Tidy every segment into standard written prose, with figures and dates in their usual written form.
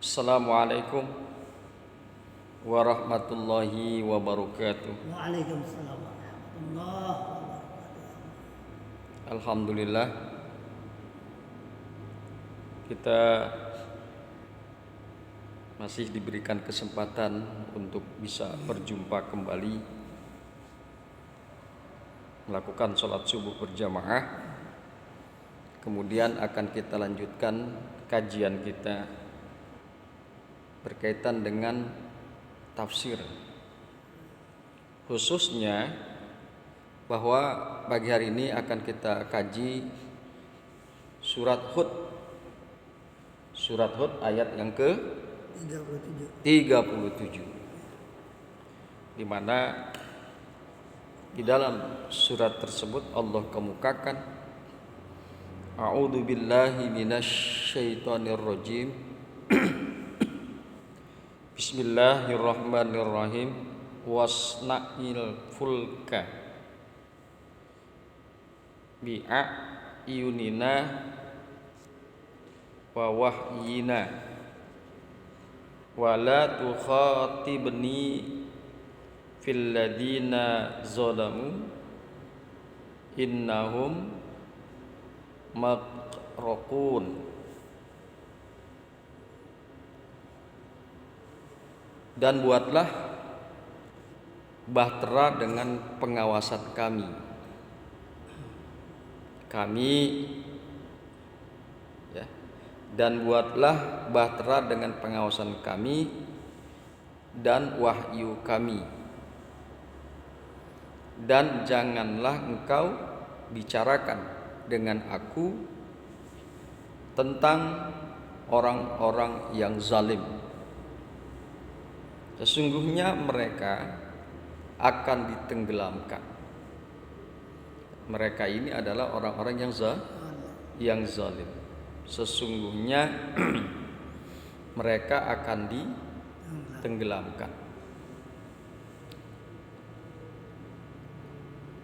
Assalamualaikum warahmatullahi wabarakatuh. Waalaikumsalam warahmatullahi wabarakatuh. Alhamdulillah, kita masih diberikan kesempatan untuk bisa berjumpa kembali melakukan sholat subuh berjamaah. Kemudian akan kita lanjutkan kajian kita berkaitan dengan tafsir, khususnya bahwa pagi hari ini akan kita kaji surat Hud. Surat Hud ayat yang ke 37, di mana di dalam surat tersebut Allah kemukakan, A'udzu billahi minasyaitonir rajim. Bismillahirrahmanirrahim. Wasna'il fulka bi'ayunina wa wahyina wa la tukhatibni fil ladina zalamu innahum maghraqun. Dan buatlah bahtera dengan pengawasan kami ya, dan buatlah bahtera dengan pengawasan kami dan wahyu kami, dan janganlah engkau bicarakan dengan aku tentang orang-orang yang zalim. Sesungguhnya mereka akan ditenggelamkan. Mereka ini adalah orang-orang yang zalim. Sesungguhnya mereka akan ditenggelamkan.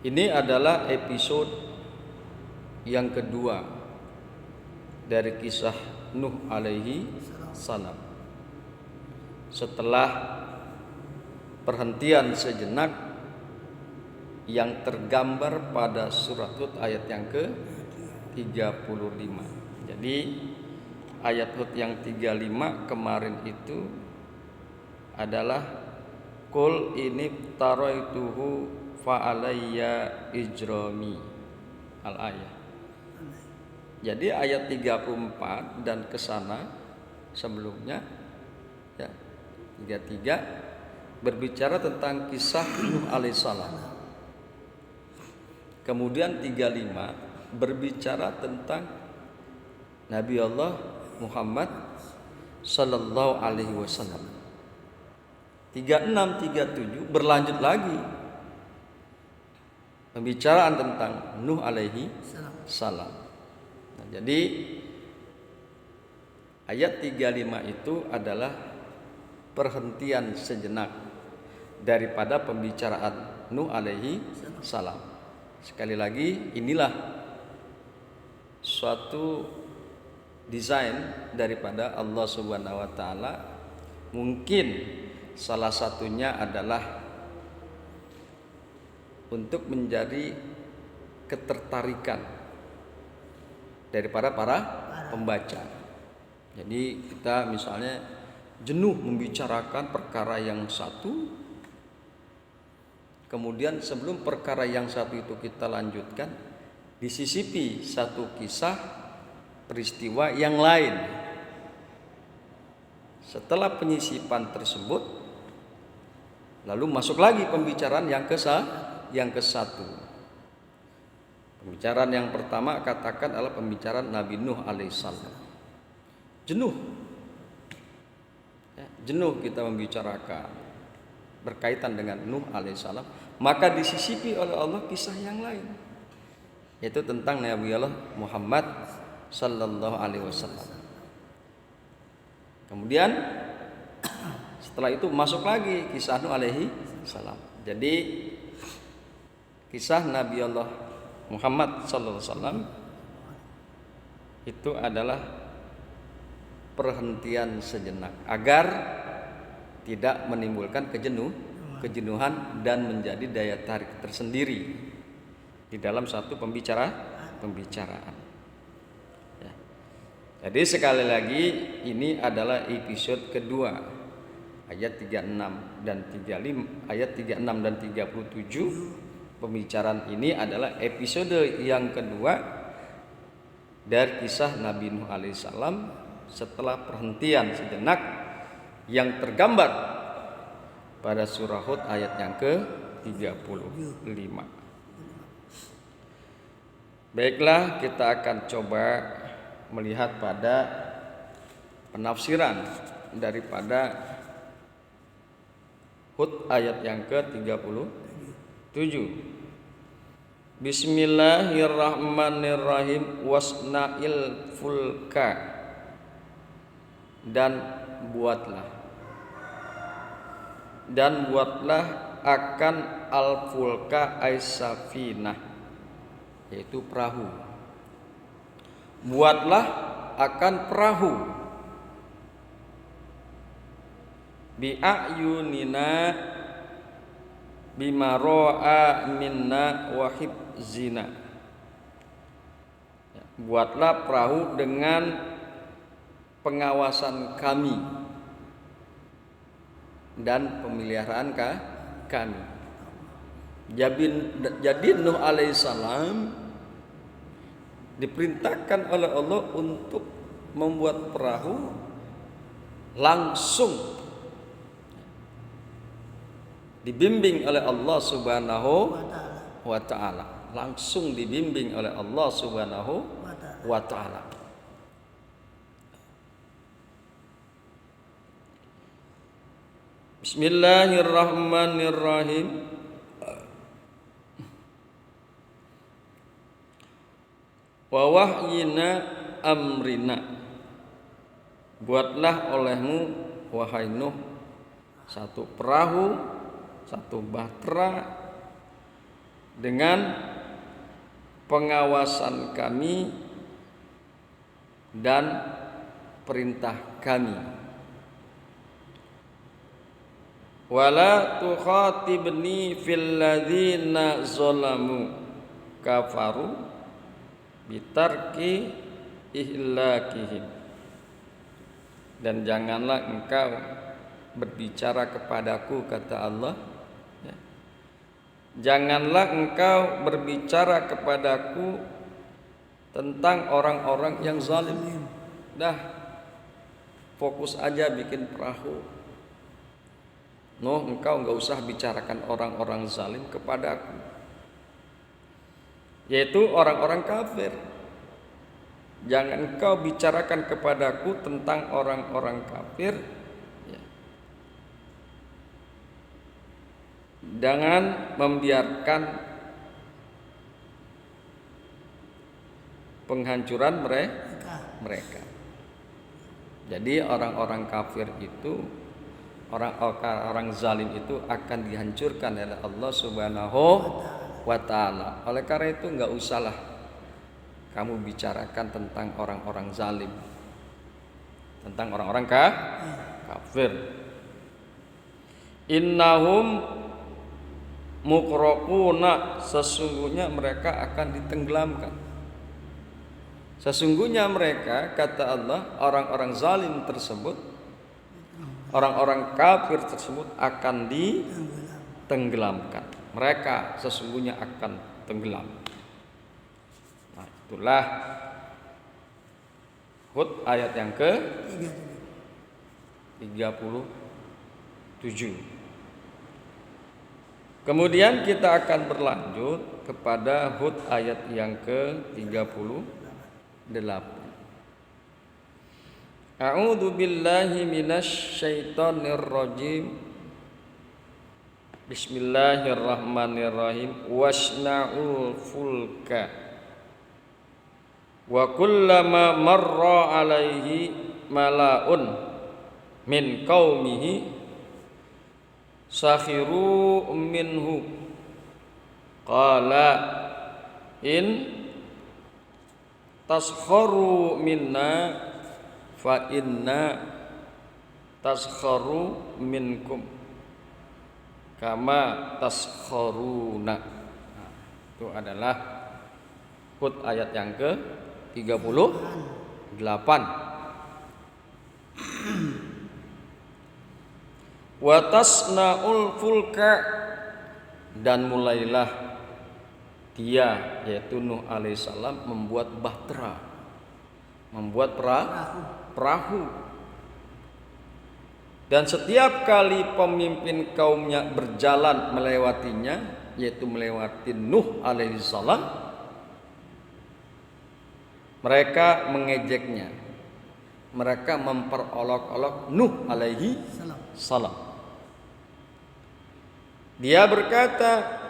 Ini adalah episode yang kedua dari kisah Nuh alaihi salam. Setelah perhentian sejenak yang tergambar pada surat Hud ayat yang ke-35. Jadi ayat Hud yang 35 kemarin itu adalah Qul ini taraituhu fa'alayya ijrami al-ayah. Jadi ayat 34 dan kesana sebelumnya ya, 33 berbicara tentang kisah Nuh alaihissalam. Kemudian 35 berbicara tentang Nabi Allah Muhammad sallallahu alaihi wasallam. 36 37 berlanjut lagi pembicaraan tentang Nuh alaihi salam. Nah, jadi ayat 35 itu adalah perhentian sejenak daripada pembicaraan Nuh alaihi salam. Sekali lagi, inilah suatu desain daripada Allah Subhanahu wa taala. Mungkin salah satunya adalah untuk menjadi ketertarikan daripada para pembaca. Jadi kita misalnya jenuh membicarakan perkara yang satu, kemudian sebelum perkara yang satu itu kita lanjutkan, disisipi satu kisah peristiwa yang lain. Setelah penyisipan tersebut, lalu masuk lagi pembicaraan yang ke-1. Pembicaraan yang pertama katakan adalah pembicaraan Nabi Nuh alaihissalam. Jenuh kita membicarakan berkaitan dengan Nuh alaihissalam, maka disisipi oleh Allah kisah yang lain, yaitu tentang Nabi Allah Muhammad sallallahu alaihi wasallam. Kemudian setelah itu masuk lagi kisah Nuh alaihi salam. Jadi kisah Nabi Allah Muhammad sallallahu alaihi wasallam itu adalah perhentian sejenak agar tidak menimbulkan kejenuhan dan menjadi daya tarik tersendiri di dalam satu pembicaraan. Ya. Jadi sekali lagi ini adalah episode kedua ayat 36 dan 35, ayat 36 dan 37. Pembicaraan ini adalah episode yang kedua dari kisah Nabi Nuh alaihissalam setelah perhentian sejenak yang tergambar pada surah Hud ayat yang ke-35. Baiklah, kita akan coba melihat pada penafsiran daripada Hud ayat yang ke-37. Bismillahirrahmanirrahim. Wasna'il fulka, dan buatlah akan al-fulka aisafinah, yaitu perahu. Buatlah akan perahu bi'ayunina bimaro'a minna wahib zina. Buatlah perahu dengan pengawasan kami dan pemeliharaan kami. Jadi Nuh alaihissalam diperintahkan oleh Allah untuk membuat perahu langsung dibimbing oleh Allah Subhanahu wa ta'ala, langsung dibimbing oleh Allah Subhanahu wa ta'ala. Bismillahirrahmanirrahim. Wa wahyina amrina, buatlah olehmu wahai Nuh satu perahu, satu bahtera dengan pengawasan kami dan perintah kami. Wala tukhatibni fil ladzina zalamu kafaru bitarki ihlakihim, dan janganlah engkau berbicara kepadaku, kata Allah, ya. Janganlah engkau berbicara kepadaku tentang orang-orang yang zalim. Dah, fokus aja bikin perahu. Nuh, engkau enggak usah bicarakan orang-orang zalim kepadaku, yaitu orang-orang kafir. Jangan engkau bicarakan kepadaku tentang orang-orang kafir, ya. Jangan membiarkan penghancuran mereka. Jadi orang-orang kafir itu, orang zalim itu akan dihancurkan oleh Allah Subhanahu wa ta'ala. Oleh karena itu enggak usahlah kamu bicarakan tentang orang-orang zalim, tentang orang-orang kafir. Innahum mukraquna, sesungguhnya mereka akan ditenggelamkan. Sesungguhnya mereka, kata Allah, orang-orang zalim tersebut, orang-orang kafir tersebut akan ditenggelamkan. Mereka sesungguhnya akan tenggelam. Nah, itulah Hud ayat yang ke-37. Kemudian kita akan berlanjut kepada Hud ayat yang ke-38. A'udzu billahi minasy syaithanir rajim. Bismillahirrahmanirrahim. Wasna'ul fulka wa kullama marra alaihi mala'un min qaumihi sakhiru minhu qala in taskharu minna fa inna taskharu minkum kama taskharuna. Nah, itu adalah Hud ayat yang ke-38. Wa tasna'ul fulka, dan mulailah dia yaitu Nuh alaihissalam membuat bahtera, membuat perahu. Dan setiap kali pemimpin kaumnya berjalan melewatinya, yaitu melewati Nuh alaihissalam, mereka mengejeknya, mereka memperolok-olok Nuh alaihi salam. Dia berkata,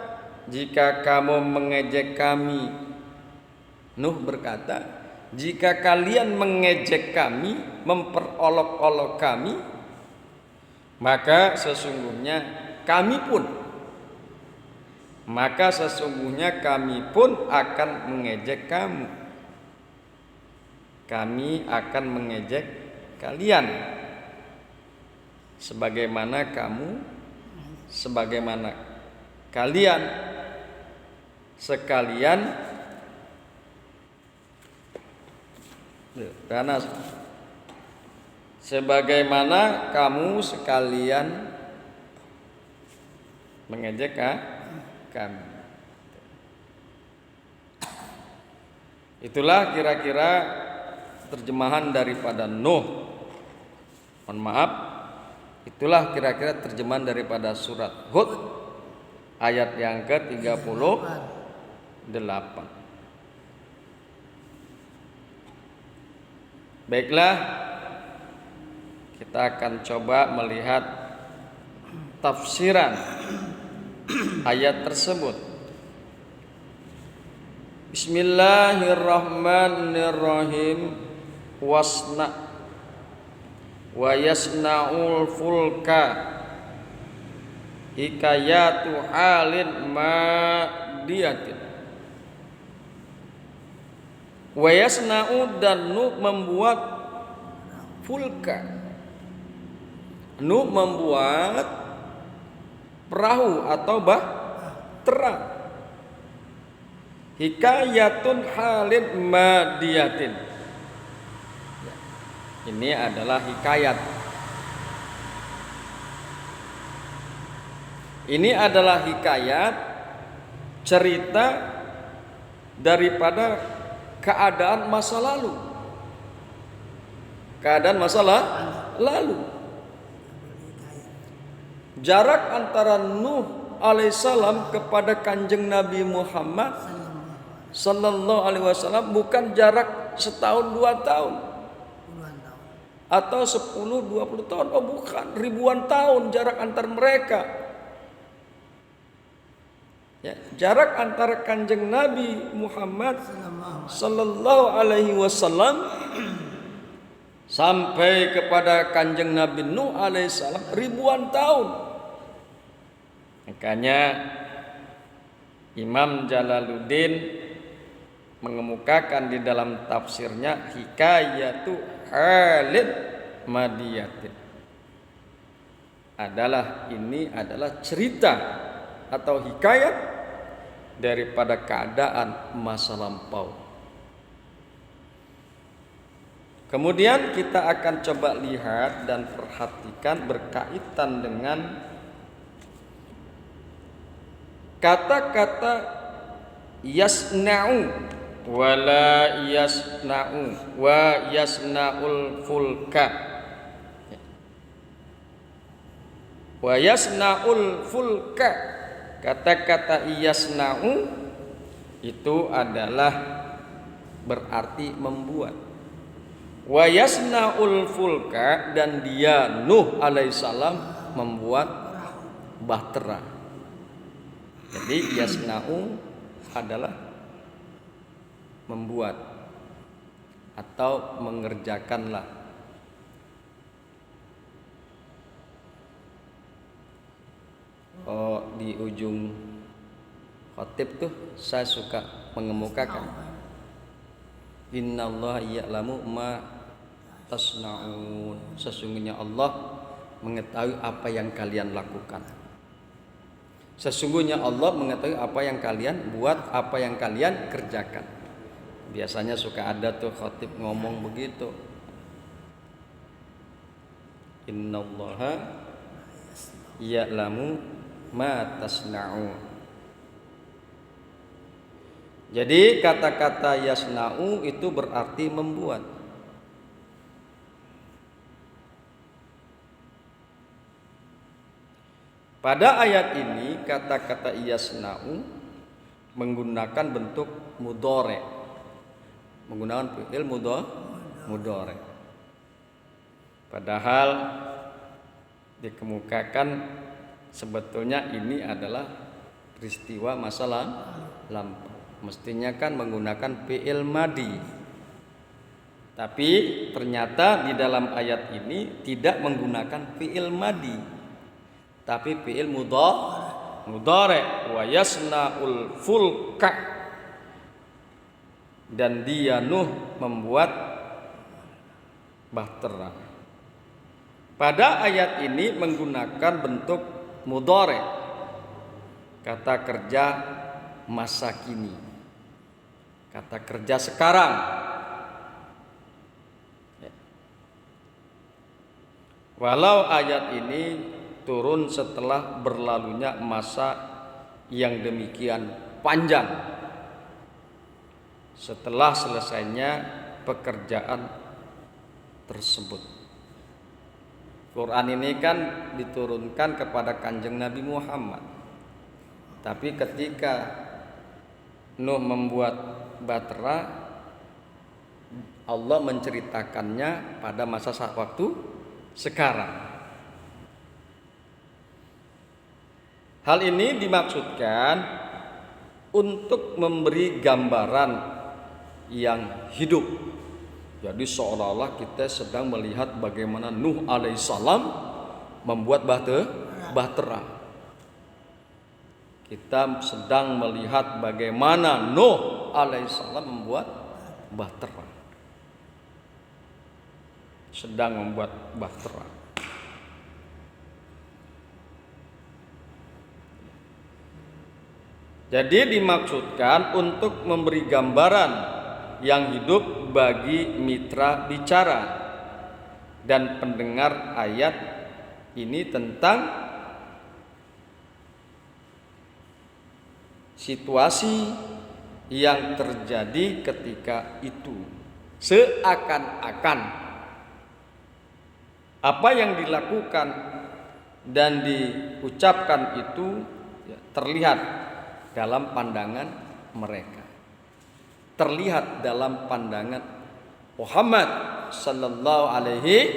jika kamu mengejek kami, Nuh berkata, jika kalian mengejek kami, memperolok-olok kami, maka sesungguhnya kami pun akan mengejek kamu. Kami akan mengejek kalian sebagaimana kalian sekalian karena sebagaimana kamu sekalian mengejek kami. Itulah kira-kira terjemahan daripada Nuh. Mohon maaf, itulah kira-kira terjemahan daripada surat Hud ayat yang ke-38. Baiklah, kita akan coba melihat tafsiran ayat tersebut. Bismillahirrahmanirrahim. Wasna wa yasna'ul fulka hikayatu halin madiyatin. Wa yasna'u, dan Nuh membuat fulka. Nuh membuat perahu atau bahtera. Hikayatun halin madiyatin. Ini adalah hikayat. Ini adalah hikayat cerita daripada keadaan masa lalu. Keadaan masa lalu. Jarak antara Nuh alaihissalam kepada Kanjeng Nabi Muhammad sallallahu alaihi wasallam bukan jarak setahun 2 tahun atau 10-20 tahun. Oh bukan, ribuan tahun jarak antar mereka. Ya, jarak antara Kanjeng Nabi Muhammad sallallahu alaihi wasallam sampai kepada Kanjeng Nabi Nuh alaihissalam ribuan tahun. Makanya Imam Jalaluddin mengemukakan di dalam tafsirnya hikayatu halid madiyatin. Ini adalah cerita atau hikayat daripada keadaan masa lampau. Kemudian kita akan coba lihat dan perhatikan berkaitan dengan kata-kata yasna'u wala yasna'u wa yasna'ul fulka. Wa yasna'ul fulka, kata-kata yasna'u itu adalah berarti membuat. Wa yasna'ul fulka, dan dia Nuh alaihissalam membuat bahtera. Jadi yasna'u adalah membuat atau mengerjakanlah. Oh, di ujung khotib tuh saya suka mengemukakan innallaha ya'lamu ma tasnaun. Sesungguhnya Allah mengetahui apa yang kalian lakukan. Sesungguhnya Allah mengetahui apa yang kalian buat, apa yang kalian kerjakan. Biasanya suka ada tuh khatib ngomong begitu. Innallaha ya'lamu ma tasna'un. Jadi kata-kata yasna'u itu berarti membuat. Pada ayat ini kata-kata yasna'u menggunakan bentuk mudhari. Menggunakan fi'il mudhari. Padahal dikemukakan sebetulnya ini adalah peristiwa masa lampau. Mestinya kan menggunakan fi'il madi. Tapi ternyata di dalam ayat ini tidak menggunakan fi'il madi. Tapi fi'il mudhari wa yasna'ul fulka, dan dia Nuh membuat bahtera. Pada ayat ini menggunakan bentuk mudhari, kata kerja masa kini, kata kerja sekarang. Walau ayat ini turun setelah berlalunya masa yang demikian panjang, setelah selesainya pekerjaan tersebut. Quran ini kan diturunkan kepada Kanjeng Nabi Muhammad. Tapi ketika Nuh membuat bahtera, Allah menceritakannya pada masa waktu sekarang. Hal ini dimaksudkan untuk memberi gambaran yang hidup. Jadi seolah-olah kita sedang melihat bagaimana Nuh alaihissalam membuat bahtera. Kita sedang melihat bagaimana Nuh alaihissalam membuat bahtera. Sedang membuat bahtera. Jadi dimaksudkan untuk memberi gambaran yang hidup bagi mitra bicara dan pendengar ayat ini tentang situasi yang terjadi ketika itu. Seakan-akan apa yang dilakukan dan diucapkan itu terlihat dalam pandangan mereka, terlihat dalam pandangan Muhammad sallallahu alaihi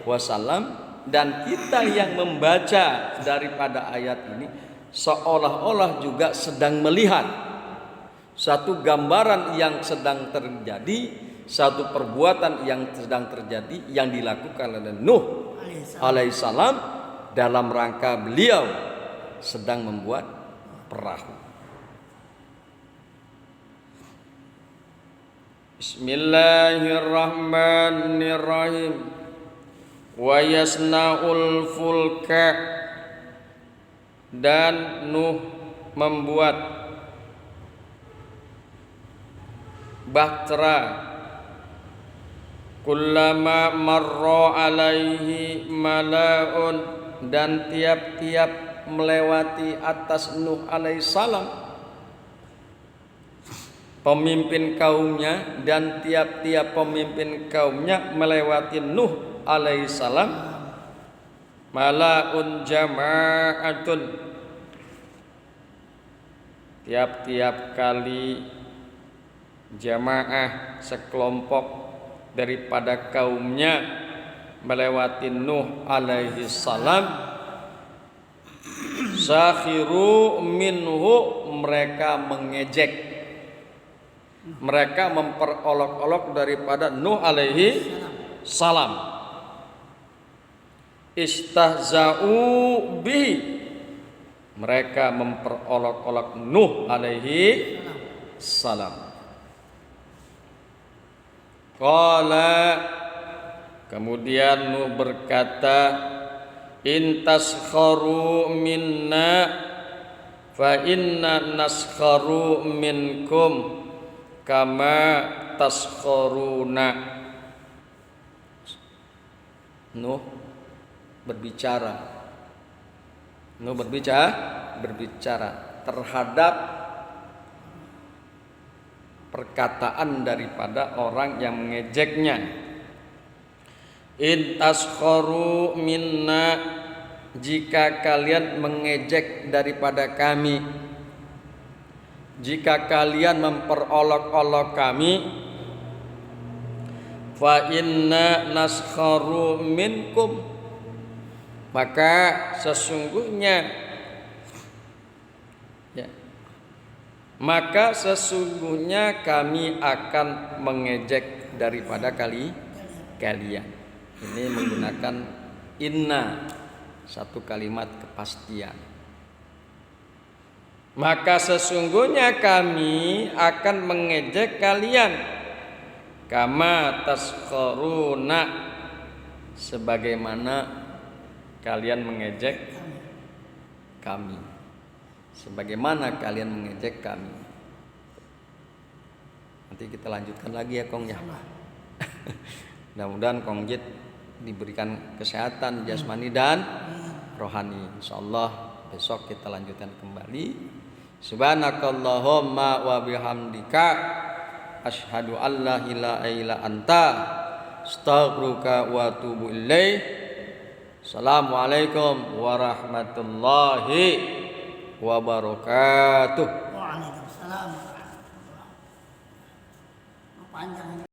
wasallam, dan kita yang membaca daripada ayat ini seolah-olah juga sedang melihat satu gambaran yang sedang terjadi, satu perbuatan yang sedang terjadi yang dilakukan oleh Nuh alaihissalam dalam rangka beliau sedang membuat perahu. Bismillahirrahmanirrahim. Wa yasna'ul fulka, dan Nuh membuat bahtera. Kullama marra alaihi mala'un, dan tiap-tiap melewati atas Nuh alaihissalam pemimpin kaumnya, dan tiap-tiap pemimpin kaumnya melewati Nuh alaihissalam, mala'un jama'atun, tiap-tiap kali jamaah sekelompok daripada kaumnya melewati Nuh alaihissalam, sakhiru minhu, mereka mengejek, mereka memperolok-olok daripada Nuh alaihi salam. Istahza'u bihi, mereka memperolok-olok Nuh alaihi salam. Qala, Kemudian Nuh berkata, in taskharu minna fa inna naskharu minkum kama taskharuna. Nuh berbicara terhadap perkataan daripada orang yang mengejeknya. In taskharu minna, jika kalian mengejek daripada kami, jika kalian memperolok-olok kami, fa inna naskharu minkum, maka sesungguhnya kami akan mengejek daripada kalian. Ini menggunakan inna, satu kalimat kepastian. Maka sesungguhnya kami akan mengejek kalian, kama taskharuna, sebagaimana kalian mengejek kami. Sebagaimana kalian mengejek kami. Nanti kita lanjutkan lagi ya Kong ya. Mudah-mudahan Kong Jit diberikan kesehatan jasmani dan rohani. Insyaallah besok kita lanjutkan kembali. Subhanakallahumma wa bihamdika asyhadu an la ilaha illa anta astaghfiruka wa atubu ilaik. Assalamualaikum warahmatullahi wabarakatuh. Waalaikumsalam warahmatullahi wabarakatuh. Panjang.